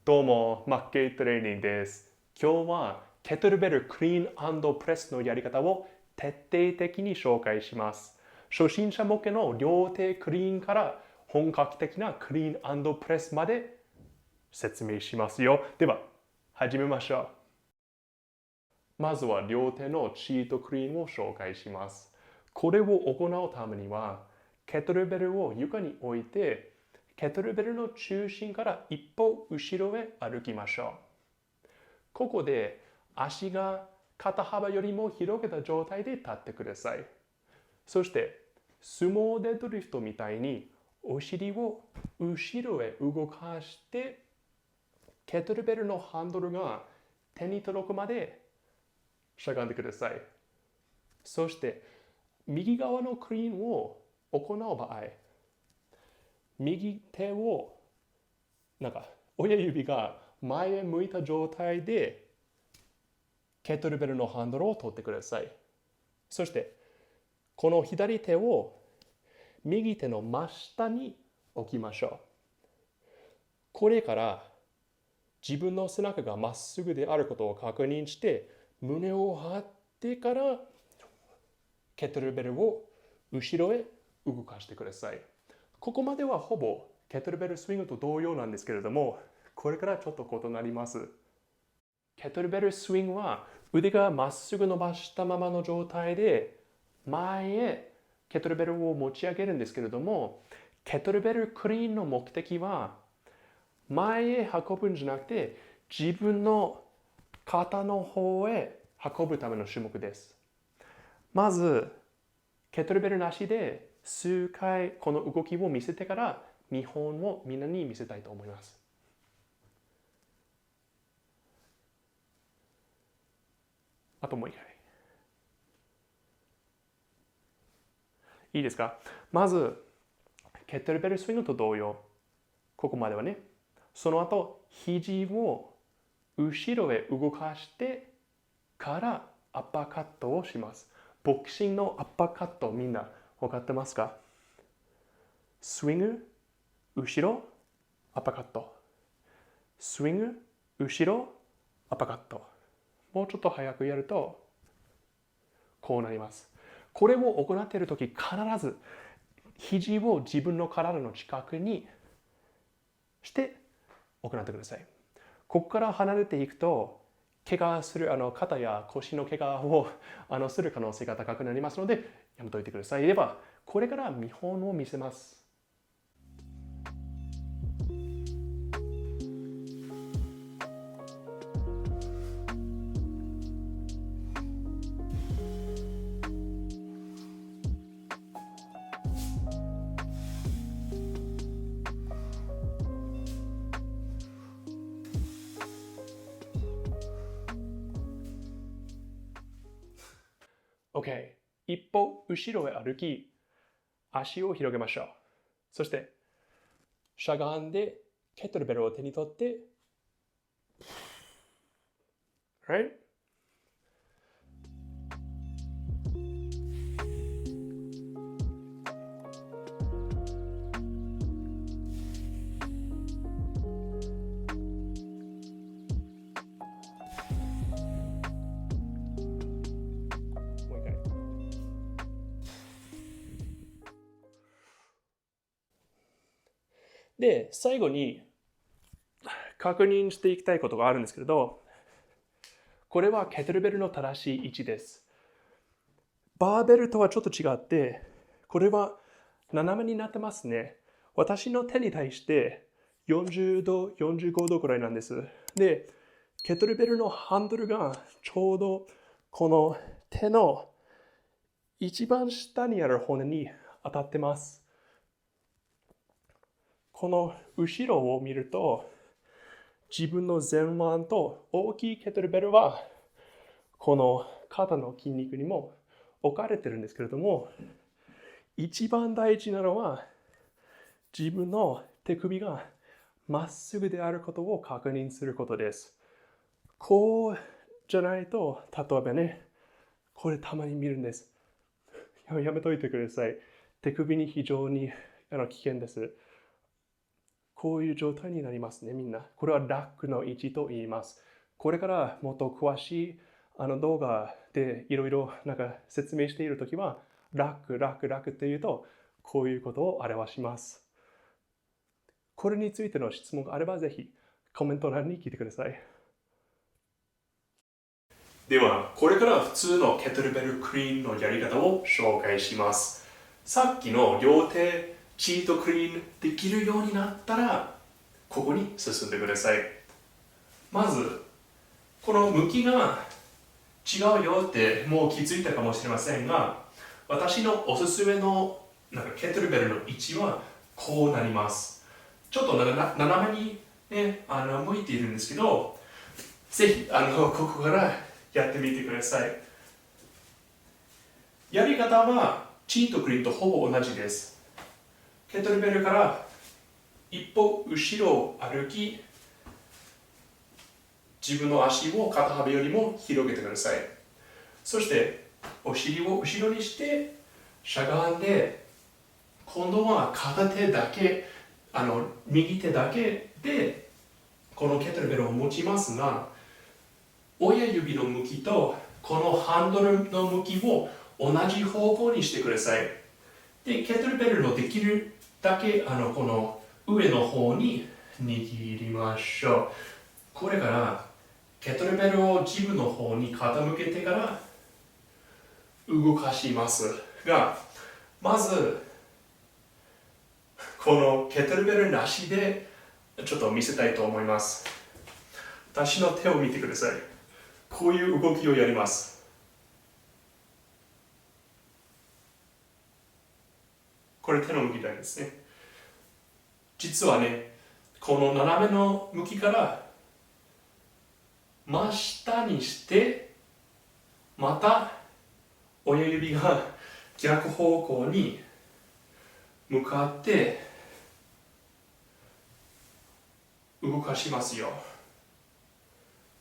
どうも、マッケイトレーニングです。今日はケトルベルクリーンプレスのやり方を徹底的に紹介します。初心者向けの両手クリーンから本格的なクリーンプレスまで説明しますよ。では、始めましょう。まずは両手のチートクリーンを紹介します。これを行うためには、ケトルベルを床に置いて、ケトルベルの中心から一歩後ろへ歩きましょう。ここで足が肩幅よりも広げた状態で立ってください。そして相撲デッドリフトみたいにお尻を後ろへ動かしてケトルベルのハンドルが手に届くまでしゃがんでください。そして右側のクリーンを行う場合、右手を親指が前へ向いた状態でケトルベルのハンドルを取ってください。そしてこの左手を右手の真下に置きましょう。これから自分の背中がまっすぐであることを確認して胸を張ってからケトルベルを後ろへ動かしてください。ここまではほぼケトルベルスイングと同様なんですけれども、これからちょっと異なります。ケトルベルスイングは腕がまっすぐ伸ばしたままの状態で前へケトルベルを持ち上げるんですけれども、ケトルベルクリーンの目的は前へ運ぶんじゃなくて自分の肩の方へ運ぶための種目です。まずケトルベルなしで数回この動きを見せてから見本をみんなに見せたいと思います。あともう一回。いいですか？まずケトルベルスイングと同様、ここまではね。その後、肘を後ろへ動かしてからアッパーカットをします。ボクシングのアッパーカットみんな分かってますか？スイング、後ろ、アッパーカット。スイング、後ろ、アッパーカット。もうちょっと早くやるとこうなります。これを行っているとき必ず肘を自分の体の近くにして行ってください。ここから離れていくと怪我する肩や腰の怪我をする可能性が高くなりますのでやめといてください。ではこれから見本を見せます。OK。一歩後ろへ歩き、足を広げましょう。そして、しゃがんでケトルベルを手に取って、right? もう一回。で、最後に確認していきたいことがあるんですけれど、これはケトルベルの正しい位置です。バーベルとはちょっと違って、これは斜めになってますね。私の手に対して40度、45度くらいなんです。で、ケトルベルのハンドルがちょうどこの手の一番下にある骨に当たってます。この後ろを見ると、自分の前腕と大きいケトルベルはこの肩の筋肉にも置かれてるんですけれども、一番大事なのは自分の手首がまっすぐであることを確認することです。こうじゃないと、例えばね、これたまに見るんです。やめといてください。手首に非常に危険です。こういう状態になりますね、みんな。これはラックの位置と言います。これからもっと詳しい動画でいろいろ説明しているときは、ラックっていうと、こういうことを表します。これについての質問があれば、ぜひコメント欄に聞いてください。では、これから普通のケトルベルクリーンのやり方を紹介します。さっきの両手チートクリーンできるようになったら、ここに進んでください。まず、この向きが違うよってもう気づいたかもしれませんが、私のおすすめのケトルベルの位置はこうなります。ちょっと斜めに、ね、向いているんですけど、ぜひここからやってみてください。やり方はチートクリーンとほぼ同じです。ケトルベルから一歩後ろを歩き、自分の足を肩幅よりも広げてください。そしてお尻を後ろにしてしゃがんで、今度は片手だけ、右手だけでこのケトルベルを持ちますが、親指の向きとこのハンドルの向きを同じ方向にしてください。で、ケトルベルのできるだけこの上の方に握りましょう。これからケトルベルを自分の方に傾けてから動かしますが、まずこのケトルベルなしでちょっと見せたいと思います。私の手を見てください。こういう動きをやります。これ手の向きだけですね。実はね、この斜めの向きから真下にして、また親指が逆方向に向かって動かしますよ。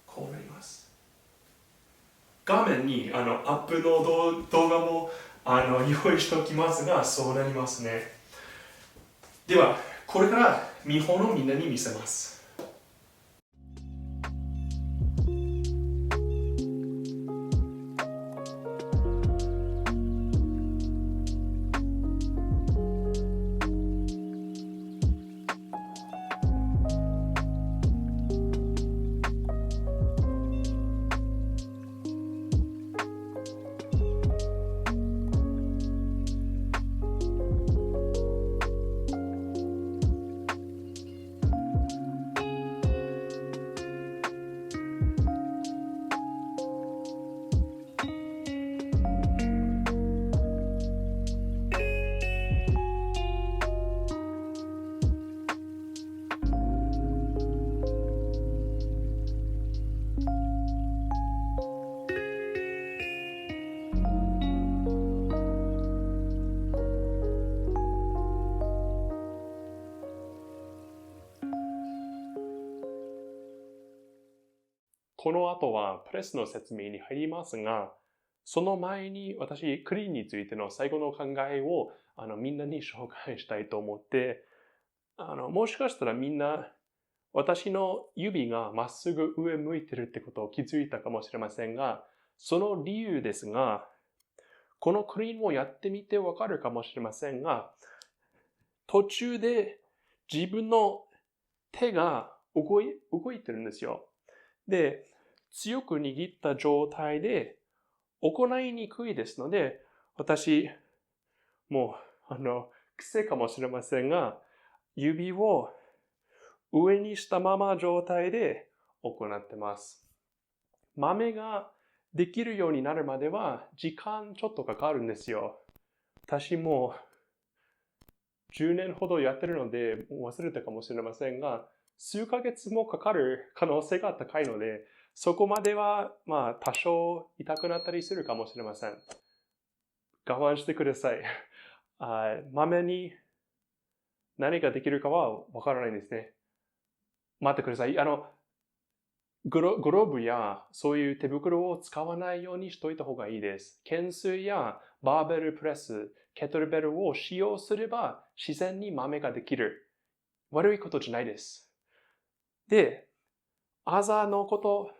こうなります。画面にアップの動画も用意しておきますが、そうなりますね。では、これから見本をみんなに見せます。この後はプレスの説明に入りますが、その前に私、クリーンについての最後の考えをみんなに紹介したいと思って、もしかしたらみんな私の指がまっすぐ上向いてるってことを気づいたかもしれませんが、その理由ですが、このクリーンをやってみてわかるかもしれませんが、途中で自分の手が動いてるんですよ。で、強く握った状態で行いにくいですので、私、もう、癖かもしれませんが、指を上にしたまま状態で行ってます。豆ができるようになるまでは時間ちょっとかかるんですよ。私も10年ほどやってるので忘れたかもしれませんが、数ヶ月もかかる可能性が高いので、そこまでは多少痛くなったりするかもしれません。我慢してください。豆に何ができるかはわからないんですね。待ってください。グローブやそういう手袋を使わないようにしといた方がいいです。懸垂やバーベルプレス、ケトルベルを使用すれば自然に豆ができる。悪いことじゃないです。で、あざのこと、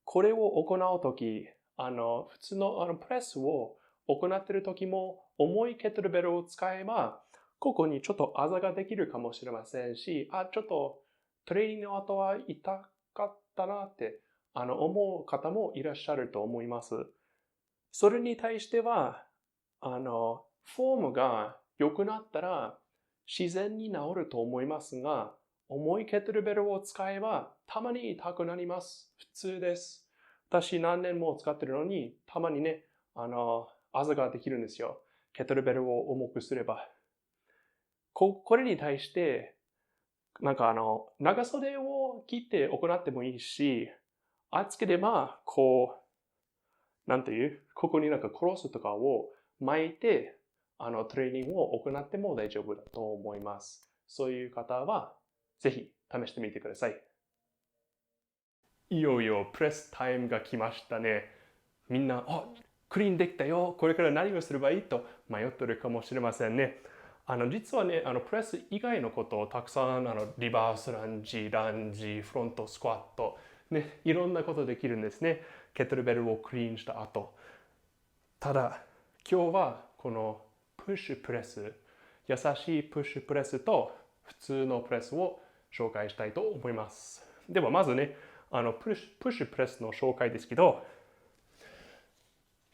これを行うとき、普通のプレスを行っているときも、重いケトルベルを使えば、ここにちょっとあざができるかもしれませんし、ちょっとトレーニングの後は痛かったなって思う方もいらっしゃると思います。それに対しては、フォームが良くなったら自然に治ると思いますが、重いケトルベルを使えばたまに痛くなります。普通です。私何年も使ってるのに、たまにね、あざができるんですよ。ケトルベルを重くすれば。これに対して、長袖を着て行ってもいいし、暑ければ、ここにクロスとかを巻いて、トレーニングを行っても大丈夫だと思います。そういう方は、ぜひ試してみてください。いよいよプレスタイムが来ましたね。みんな、クリーンできたよ。これから何をすればいいと迷ってるかもしれませんね。実はね、プレス以外のことをたくさん、リバースランジ、フロントスクワット、ね、いろんなことできるんですね。ケトルベルをクリーンした後。ただ、今日はこのプッシュプレス、優しいプッシュプレスと普通のプレスを紹介したいと思います。ではまずね、プッシュプレスの紹介ですけど、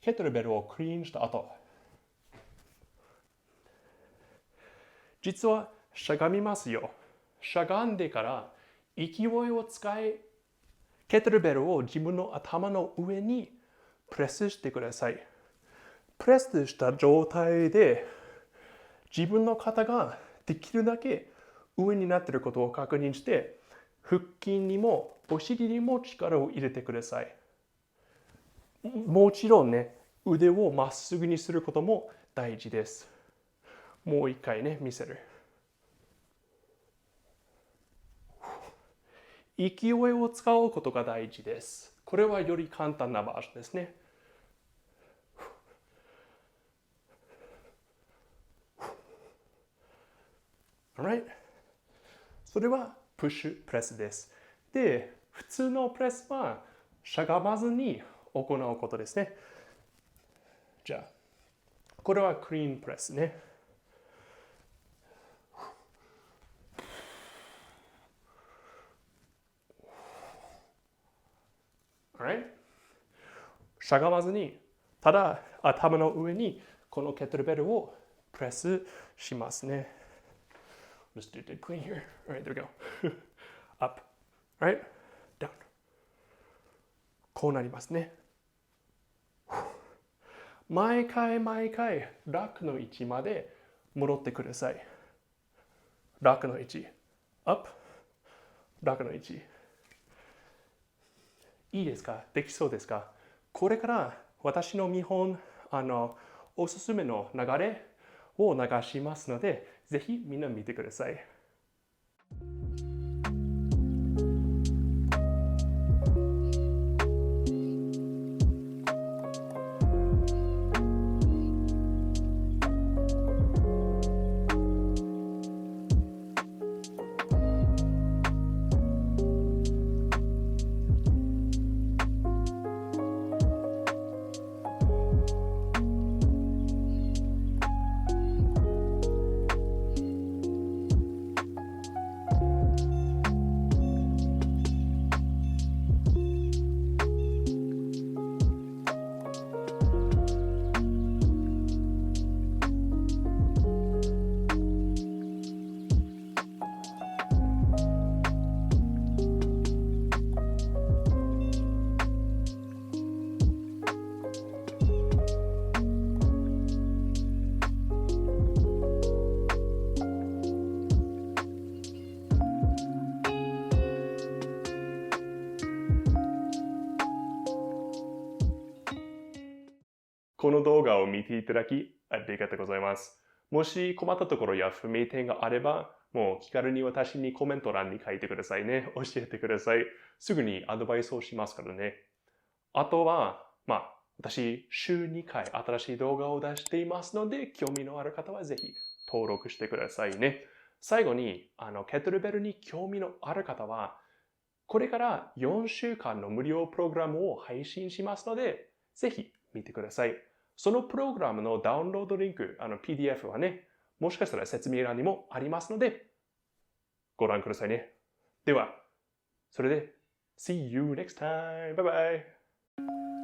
ケトルベルをクリーンした後、実はしゃがみますよ。しゃがんでから勢いを使い、ケトルベルを自分の頭の上にプレスしてください。プレスした状態で自分の肩ができるだけ上になっていることを確認して、腹筋にもお尻にも力を入れてください。もちろんね、腕をまっすぐにすることも大事です。もう一回ね、見せる。勢いを使うことが大事です。これはより簡単なバージョンですね。Alright? それはプッシュプレスです。で、普通のプレスはしゃがまずに行うことですね。じゃあ、これはクリーンプレスね。Alright? しゃがまずに、ただ頭の上にこのケトルベルをプレスしますね。Let's do it clean here. Alright, there we go. Up. Alright? Down. こうなりますね。毎回楽の位置まで戻ってください。楽の位置。Up。楽の位置。いいですか？できそうですか？これから私の見本、おすすめの流れを流しますので、ぜひみんな見てください。この動画を見ていただきありがとうございます。もし困ったところや不明点があれば、もう気軽に私にコメント欄に書いてくださいね。教えてください。すぐにアドバイスをしますからね。あとは、私、週2回新しい動画を出していますので、興味のある方はぜひ登録してくださいね。最後に、ケトルベルに興味のある方は、これから4週間の無料プログラムを配信しますので、ぜひ見てください。そのプログラムのダウンロードリンク、PDF はね、もしかしたら説明欄にもありますので、ご覧くださいね。では、それで、See you next time! Bye bye!